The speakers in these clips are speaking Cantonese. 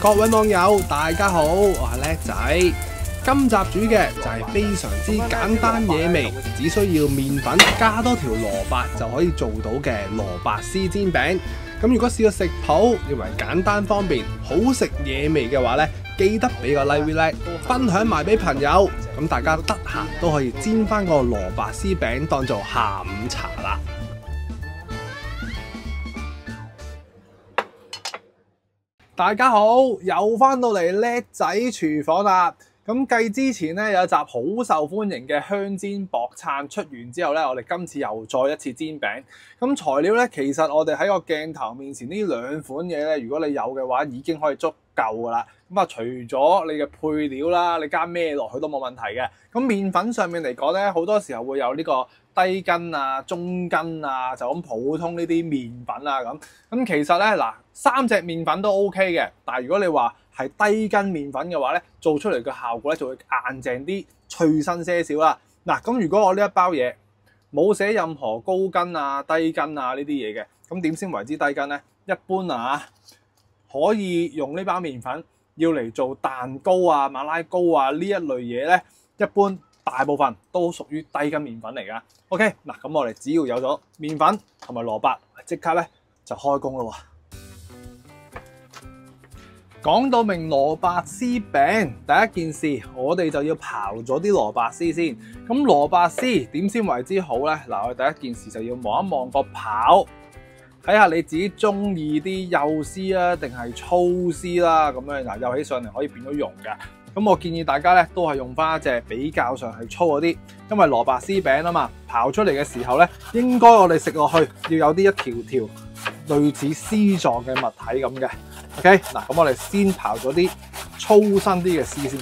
各位網友，大家好，我係叻仔。今集煮嘅就係非常之簡單惹味，只需要麵粉加多條蘿蔔就可以做到嘅蘿蔔絲煎餅。咁如果試過食譜，認為簡單方便、好食惹味嘅話呢，記得俾個 like，分享埋俾朋友。咁大家得閒都可以煎翻個蘿蔔絲餅當做下午茶啦。大家好，又翻到嚟叻仔廚房啦。咁繼之前咧有一集好受歡迎嘅香煎薄撐出完之後咧，我哋今次又再一次煎餅。咁材料咧，其實我哋喺個鏡頭面前呢兩款嘢咧，如果你有嘅話，已經可以足夠噶啦。咁啊，除咗你嘅配料啦，你加咩落去都冇問題嘅。咁麵粉上面嚟講咧，好多時候會有呢個低筋啊、中筋啊，就咁普通呢啲麵粉啊咁。咁其實咧嗱，3隻麵粉都 OK 嘅，但係如果你話係低筋麵粉嘅話咧，做出嚟嘅效果咧就會硬淨啲、脆身些少啦。嗱，咁如果我呢一包嘢冇寫任何高筋啊、低筋啊呢啲嘢嘅，咁點先為之低筋咧？一般啊，可以用呢包麵粉要嚟做蛋糕啊、馬拉糕啊呢一類嘢咧，一般大部分都屬於低筋麵粉嚟噶。OK， 嗱，咁我哋只要有咗麵粉同埋蘿蔔，即刻咧就開工咯喎。講到明蘿蔔絲餅，第一件事我哋就要刨咗啲蘿蔔絲先。咁蘿蔔絲點先為之好咧？嗱，我哋第一件事就要望一望個刨，睇下你自己中意啲幼絲啊，定係粗絲啦。咁樣嗱，幼起上嚟可以變咗蓉嘅。咁我建議大家咧都係用翻一隻比較上係粗嗰啲，因為蘿蔔絲餅啊嘛，刨出嚟嘅時候咧，應該我哋食落去要有啲一條條類似絲狀嘅物體咁嘅。OK， 嗱，咁我哋先刨咗啲粗身啲嘅絲先。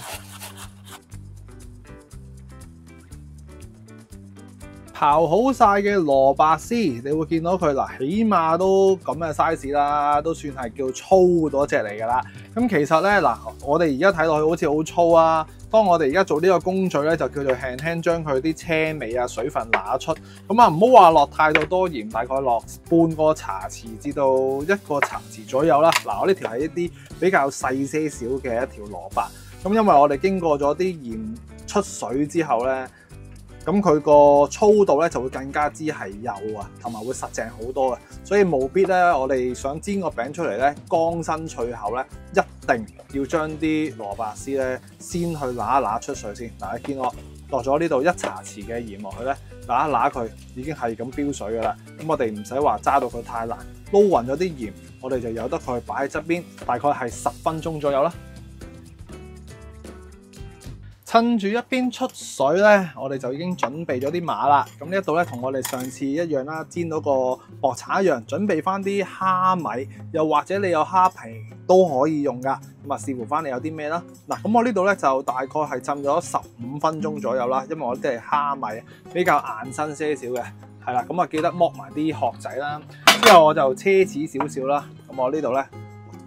刨好晒嘅蘿蔔絲，你會見到佢嗱，起碼都咁嘅 size 啦，都算係叫粗嗰隻嚟㗎啦。咁其實咧嗱，我哋而家睇落去好似好粗啊。當我哋而家做呢個工序咧，就叫做輕輕將佢啲車尾啊、水分拿出。咁啊，唔好話落太多鹽，大概落半個茶匙至到1個茶匙左右啦。嗱，我呢條係一啲比較細些少嘅一條蘿蔔。咁因為我哋經過咗啲鹽出水之後咧，咁佢個粗度咧就會更加之係幼啊，同埋會實淨好多嘅，所以務必咧，我哋想煎個餅出嚟咧，乾身脆口咧，一定要將啲蘿蔔絲咧先去揦一揦出水先。嗱，你見我落咗呢度1茶匙嘅鹽落去咧，揦一揦佢已經係咁飆水噶啦。咁我哋唔使話揸到佢太難，撈勻咗啲鹽，我哋就由得佢擺喺側邊，大概係10分鐘左右啦。趁住一邊出水咧，我哋就已經準備咗啲碼啦。咁呢一度咧，同我哋上次一樣啦，煎到個薄橙一樣，準備翻啲蝦米，又或者你有蝦皮都可以用噶。咁啊，視乎翻你有啲咩啦。嗱，咁我呢度咧就大概係浸咗15分鐘左右啦，因為我啲係蝦米，比較硬身些少嘅，係啦。咁啊，記得剝埋啲殼仔啦。之後我就奢侈少少啦。咁我呢度咧，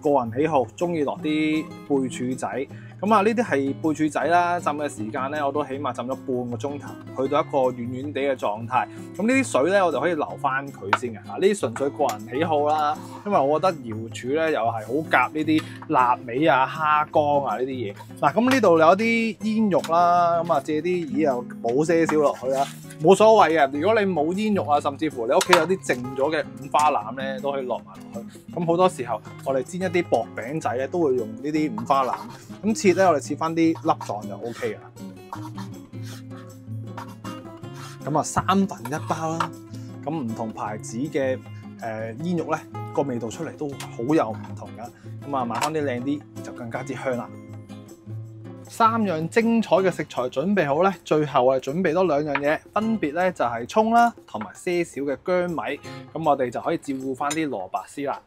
個人喜好，中意落啲貝柱仔。咁啊，呢啲係貝柱仔啦，浸嘅時間咧，我都起碼浸咗半個鐘頭，去到一個軟軟地嘅狀態。咁呢啲水咧，我就可以留翻佢先嘅。嗱，呢啲純粹個人喜好啦，因為我覺得瑤柱咧又係好夾呢啲臘味啊、蝦乾啊呢啲嘢。嗱，咁呢度有啲煙肉啦，咁啊借啲魚又補些少落去啦，冇所謂嘅。如果你冇煙肉啊，甚至乎你屋企有啲剩咗嘅五花腩咧，都可以落埋落去。咁好多時候我哋煎一啲薄餅仔咧，都會用呢啲五花腩。咁切咧，我哋切翻啲粒狀就 O K 噶啦。咁啊，1/3包啦。咁唔同牌子嘅煙肉咧，個味道出嚟都好有唔同噶。咁啊，買翻啲靚啲就更加之香啦。3樣精彩嘅食材準備好咧，最後我哋準備多2樣嘢，分別咧就係葱啦，同埋些少嘅薑米。咁我哋就可以照顧翻啲蘿蔔絲啦。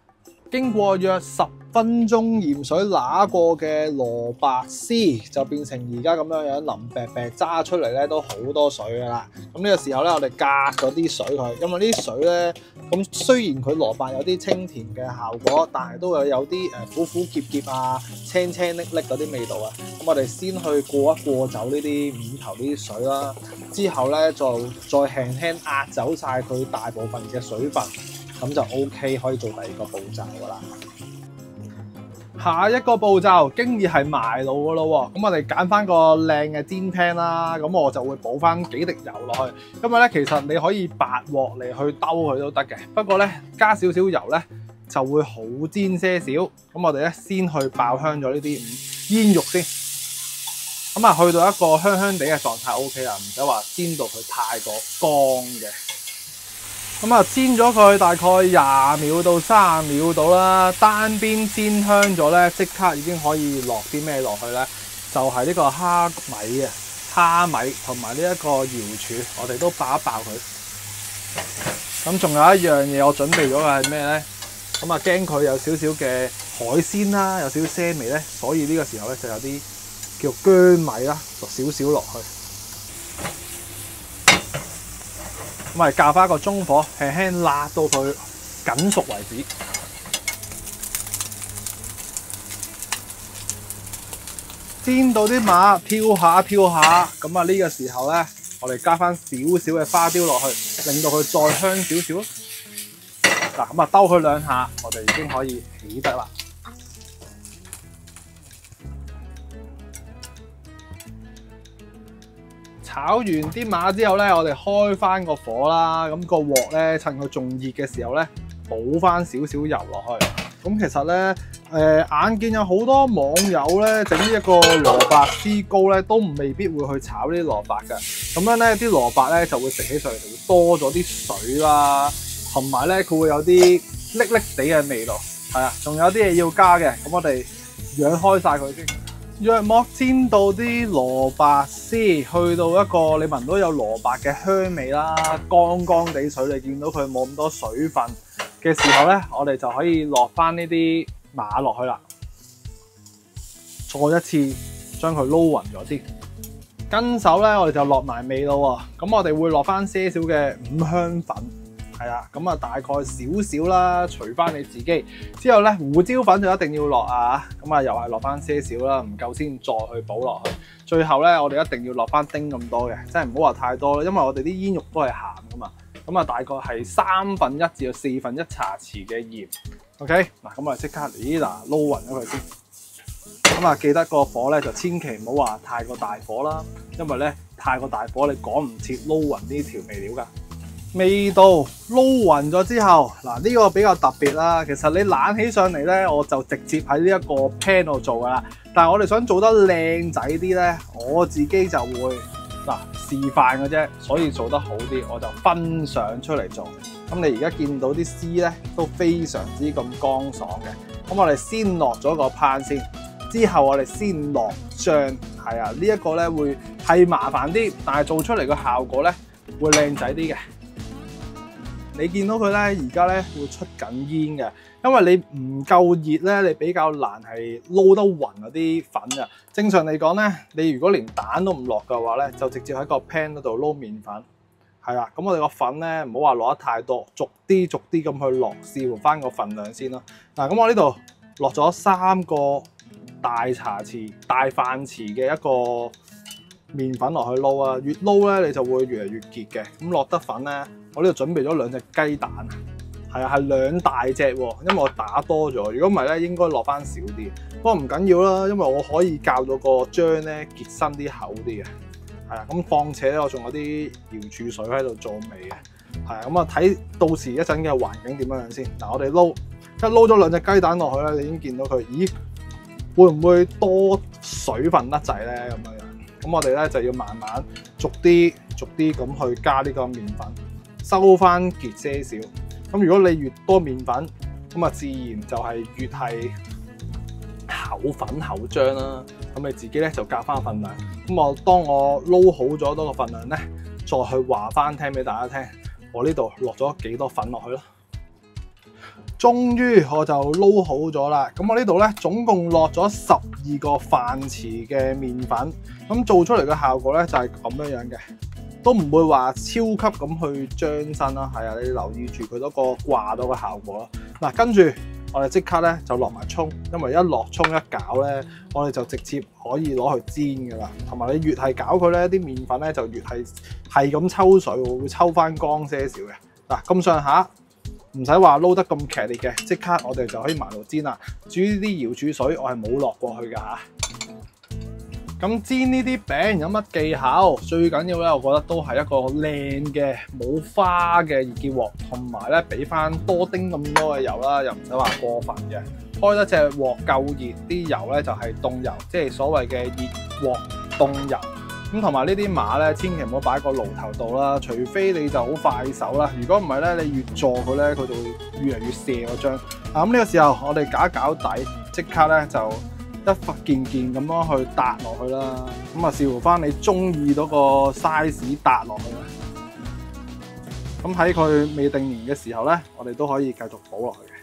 經過約10分鐘鹽水揦過嘅蘿蔔絲，就變成而家咁樣樣腍白白揸出嚟咧，都好多水噶啦。咁呢個時候咧，我哋隔咗啲水佢，因為呢啲水咧，咁雖然佢蘿蔔有啲清甜嘅效果，但係都會有啲苦苦澀澀啊、青青澀澀嗰啲味道啊。咁我哋先去過一過走呢啲面頭呢啲水啦，之後咧再輕輕壓走晒佢大部分嘅水分。咁就 OK， 可以做第2個步驟噶啦。下一個步驟經已係埋爐噶咯喎，咁我哋揀翻個靚嘅煎 pan 啦，咁我就會補翻幾滴油落去。因為咧，其實你可以白鑊嚟去兜佢都得嘅，不過咧加少少油咧就會好煎些少。咁我哋咧先去爆香咗呢啲煙肉先，咁啊去到一個香香地嘅狀態 OK 啦，唔使話煎到佢太過乾嘅。咁啊，煎咗佢大概20秒到30秒到啦，單邊煎香咗咧，即刻已經可以落啲咩落去咧？就係呢個蝦米啊，蝦米同埋呢一個瑤柱，我哋都爆一爆佢。咁仲有一樣嘢我準備咗嘅係咩咧？咁啊，驚佢有少少嘅海鮮啦，有少少腥味咧，所以呢個時候咧就有啲叫薑米啦，落少少落去。咁咪校翻個中火，輕輕辣到佢緊熟為止。煎到啲馬跳下跳下，咁啊呢個時候咧，我哋加翻少少嘅花雕落去，令到佢再香少少。嗱，咁啊兜佢2下，我哋已經可以起得啦。炒完啲馬之後咧，我哋開翻個火啦。咁個鑊咧，趁佢仲熱嘅時候咧，補翻少少油落去。咁其實咧，眼見有好多網友咧整呢一個蘿蔔絲糕咧，都未必會去炒呢啲蘿蔔嘅。咁樣咧，啲蘿蔔咧就會食起上嚟就會多咗啲水啦，同埋咧佢會有啲瀝瀝地嘅味道。係啊，仲有啲嘢要加嘅。咁我哋揚開晒佢先。約莫煎到啲蘿蔔絲去到一個你聞到有蘿蔔嘅香味啦，乾乾地水，你見到佢冇咁多水分嘅時候咧，我哋就可以落翻呢啲馬落去啦。再一次將佢撈勻咗先，跟手咧我哋就落埋味咯喎。咁我哋會落翻些少嘅五香粉。係啦，咁啊大概少少啦，隨翻你自己。之後咧，胡椒粉就一定要落啊，咁啊又係落翻些少啦，唔夠先再去補落去。最後咧，我哋一定要落翻丁咁多嘅，真係唔好話太多啦，因為我哋啲煙肉都係鹹噶嘛。咁啊大概係1/3至到1/4茶匙嘅鹽。OK， 嗱咁啊即刻撈勻咗佢先。咁啊記得個火咧就千祈唔好話太過大火啦，因為咧太過大火你趕唔切撈勻呢調味料噶。味道撈勻咗之後，嗱呢個比較特別啦。其實你懶起上嚟咧，我就直接喺呢一個 pan 度做噶啦。但係我哋想做得靚仔啲咧，我自己就會示範嘅啫，所以做得好啲，我就分上出嚟做。咁你而家見到啲絲咧都非常之咁乾爽嘅。咁我哋先落咗個 pan 先，之後我哋先落醬。係啊，呢一個咧會係麻煩啲，但係做出嚟個效果咧會靚仔啲嘅。你見到佢咧，而家咧會出緊煙嘅，因為你唔夠熱咧，你比較難係撈得勻嗰啲粉嘅。正常嚟講咧，你如果連蛋都唔落嘅話咧，就直接喺個 pan 嗰度撈麵粉。係啦，咁我哋個粉咧唔好話落得太多，逐啲咁去落，視乎翻個份量先咯。嗱，咁我呢度落咗3個大茶匙、大飯匙嘅一個麵粉落去撈啊，越撈咧你就會越嚟越結嘅。咁落得粉咧，我呢度準備咗2隻雞蛋，係啊，係2大隻喎，因為我打多咗。如果唔係咧，應該落翻少啲。不過唔緊要啦，因為我可以校到個漿咧結身啲厚啲嘅。係啊，咁況且咧我仲有啲瑤柱水喺度做味嘅。係啊，咁啊睇到時一陣嘅環境點樣先。嗱，我哋撈咗2隻雞蛋落去咧，你已經見到佢，咦，會唔會多水分得滯咧？咁樣。咁我哋咧就要慢慢逐啲咁去加呢個麵粉，收翻結些少。咁如果你越多麵粉，咁啊自然就係越係厚粉厚漿啦。咁你自己咧就夾翻份量。咁當我撈好咗多個份量咧，再去話翻聽俾大家聽，我呢度落咗幾多粉落去咯。終於我就撈好咗啦，咁我呢度咧總共落咗12個飯匙嘅麵粉，咁做出嚟嘅效果咧就係咁樣嘅，都唔會話超級咁去漿身啦。係啊，你留意住佢嗰個掛到嘅效果啦。嗱，跟住我哋即刻咧就落埋葱，因為一落葱一攪咧，我哋就直接可以攞去煎噶啦。同埋你越係攪佢咧，啲麵粉咧就越係咁抽水，會抽翻乾些少嘅。嗱，咁上下。唔使話撈得咁劇烈嘅，即刻我哋就可以埋爐煎啦。至於啲瑤柱水，我係冇落過去㗎嚇。咁煎呢啲餅有乜技巧？最緊要咧，我覺得都係一個靚嘅冇花嘅熱結鑊，同埋咧俾翻多丁咁多嘅油啦，又唔使話過分嘅。開得隻鑊夠熱，啲油咧就係凍油，即係所謂嘅熱鑊凍油。咁同埋呢啲碼咧，千祈唔好擺個爐頭度啦，除非你就好快手啦。如果唔係咧，你越坐佢咧，佢就會越嚟越瀉嗰張。咁呢個時候我哋搞一搞底，即刻咧就一忽件件咁樣去搭落去啦。咁啊視乎翻你中意嗰個 size 搭落去啦。咁喺佢未定型嘅時候咧，我哋都可以繼續倒落去嘅。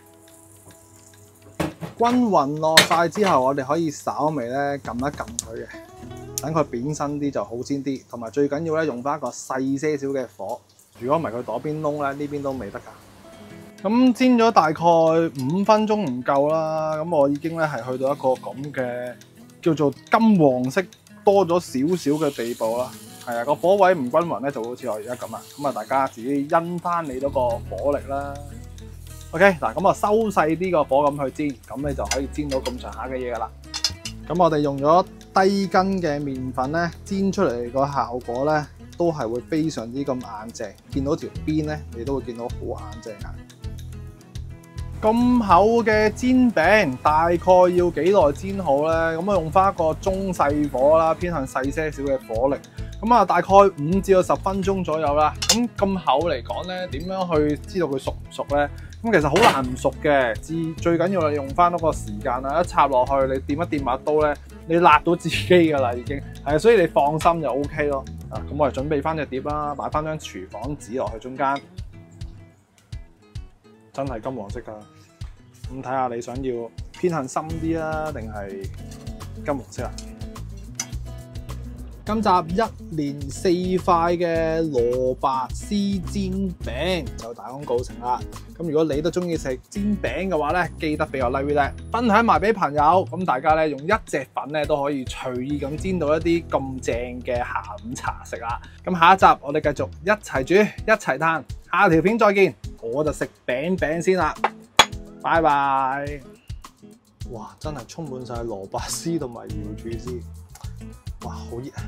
均勻落晒之後，我哋可以稍微咧撳一撳佢嘅。等佢扁身啲就好煎啲，同埋最緊要咧用翻一個細些少嘅火。如果唔係佢嗰邊燶咧，呢邊都未得㗎。咁煎咗大概5分鐘唔夠啦，咁我已經咧係去到一個咁嘅叫做金黃色多咗少少嘅地步啦。係啊，個火位唔均勻咧，就好似我而家咁啊。咁啊，大家自己因翻你嗰個火力啦。OK， 嗱咁啊收細啲個火咁去煎，咁你就可以煎到咁上下嘅嘢㗎啦。咁我哋用咗低筋嘅麵粉咧，煎出嚟個效果咧，都係會非常之咁硬淨。見到條邊咧，你都會見到好硬淨啊！咁厚嘅煎餅，大概要幾耐煎好咧？咁我用翻一個中細火啦，偏向細些少嘅火力。咁啊，大概5至到10分鐘左右啦。咁厚嚟講咧，點樣去知道佢熟唔熟咧？咁其實好難唔熟嘅，最緊要係用翻嗰個時間啦。一插落去，你掂一掂把刀咧，你辣到自己㗎啦已經。係啊，所以你放心就 OK 咯。啊，咁我哋準備翻隻碟啦，擺翻張廚房紙落去中間，真係金黃色㗎。咁睇下你想要偏向深啲啊，定係金黃色啊？今集一連4塊嘅蘿蔔絲煎餅就大功告成啦！咁如果你都中意食煎餅嘅話咧，記得俾我 like 咧，分享埋俾朋友。咁大家咧用一隻粉咧都可以隨意咁煎到一啲咁正嘅下午茶食啦！咁下一集我哋繼續一齊煮一齊嘆，下條片再見，我就食餅先啦，拜拜！哇，真係充滿晒蘿蔔絲同埋瑤柱絲。哇，好熱啊！